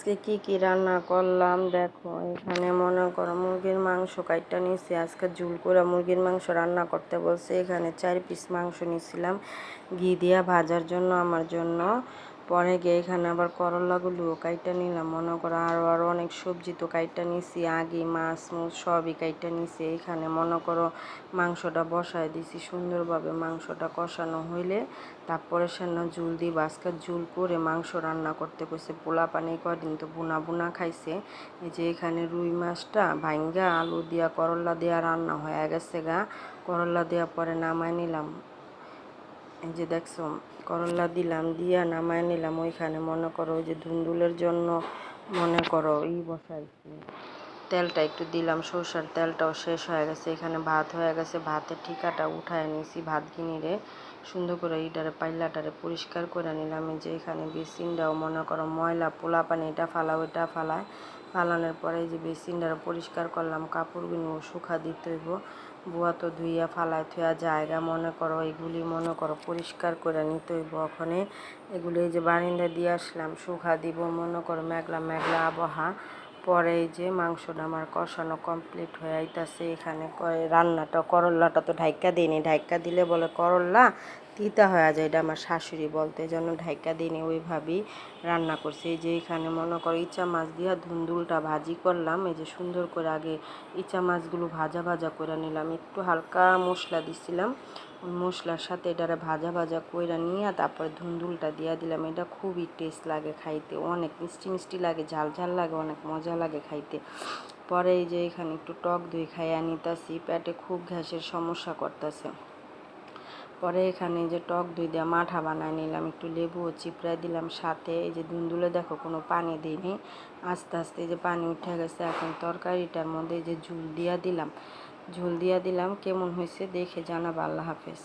আজকে কি রান্না করলাম দেখো। এখানে মনে করো মুরগির মাংস কাইটটা নিয়েছি, আজকে ঝুল করে মুরগির মাংস রান্না করতে বলছে। এখানে 4 পিস মাংস নিয়েছিলাম ঘি দিয়া ভাজার জন্য আমার জন্য। পরে গিয়ে এখানে আবার করলাগুলো কাইটটা নিলাম, মনে করো আরও অনেক সবজি তো কাইটটা নিছি, আগে মাছ মুছ সবই কাইটটা নিছি। এখানে মনে করো মাংসটা বসায় দিছি সুন্দরভাবে। মাংসটা কষানো হইলে তারপরে সেনা ঝুল দিব। আজকে ঝুল করে মাংস রান্না করতে কইছে। পোলা পানি কদিন তো বুনা বুনা খাইছে। এই যে এখানে রুই মাছটা ভাঙ্গা আলু দিয়া করলা দিয়া রান্না হয়ে গেছে গা। করলা দেওয়া পরে নামাই নিলাম। এই যে দেখছো করলা দিলাম, দিয়া নামাই নিলাম। ওইখানে মনে করো ওই যে ধুন্দুলের জন্য মনে করো বসাইছি, তেলটা একটু দিলাম, সরষার তেলটাও শেষ হয়ে গেছে। এখানে ভাত হয়ে গেছে, ভাতের ঠিকাটা উঠায় নিছি। ভাত গিনিরে সুন্দর করে ইটারে পাইলাটারে পরিষ্কার করে নিলাম। যে এখানে বেসিনটাও মনে করো ময়লা, পোলা পানি এটা ফালা ওইটা ফালায়। ফালানোর পরে এই যে বেসিনটারে পরিষ্কার করলাম, কাপড়গুলো শুকা দিতে হইব। বুয়া তো ধুইয়া ফালায় থুয়া জায়গা মনে করো এগুলি মনে করো পরিষ্কার করে নিতে হইব। ওখানে এগুলি এই যে বারিন্দা দিয়ে আসলাম, শুকা দিব মনে করো মেঘলা মেঘলা আবহাওয়া। পরে এই যে মাংসটা আমার কষানো কমপ্লিট হয়ে আইতাছে। এখানে রান্নাটা করল্লাটা তো ঢাইকা দিইনি, ঢাইকা দিলে বলে করল্লা তিতা হয়ে যায়, এটা আমার শাশুড়ি বলতে, এই জন্য ঢাইকা দিইনি, ওইভাবেই রান্না করছি। এই যে এখানে মনে করো ইচা মাছ দিয়া ধুন্দুলটা ভাজি করলাম। এই যে সুন্দর করে আগে ইচা মাছগুলো ভাজা ভাজা করে নিলাম, একটু হালকা মশলা দিছিলাম, মশলার সাথে এটারে ভাজা ভাজা কইরা নিয়ে তারপরে ধুন্দুলটা দিয়া দিলাম। এটা খুবই টেস্ট লাগে খাইতে, অনেক মিষ্টি মিষ্টি লাগে, ঝাল ঝাল লাগে, অনেক মজা লাগে খাইতে। পরে এই যে এখানে একটু টক দই খাইয়া নিতাছি, পেটে খুব গ্যাসের সমস্যা করতেছে। পরে এখানে যে টক দই দিয়ে মাঠা বানায় নিলাম, একটু লেবুও চিপড়ায় দিলাম সাথে। এই যে ধুন্দুলে দেখো কোনো পানি দিইনি, আস্তে আস্তে এই যে পানি উঠে গেছে। এখন তরকারিটার মধ্যে এই যে ঝুল দিয়া দিলাম, ঝুল দিয়া দিলাম। কেমন হয়েছে দেখে জানাবো। আল্লাহ হাফেজ।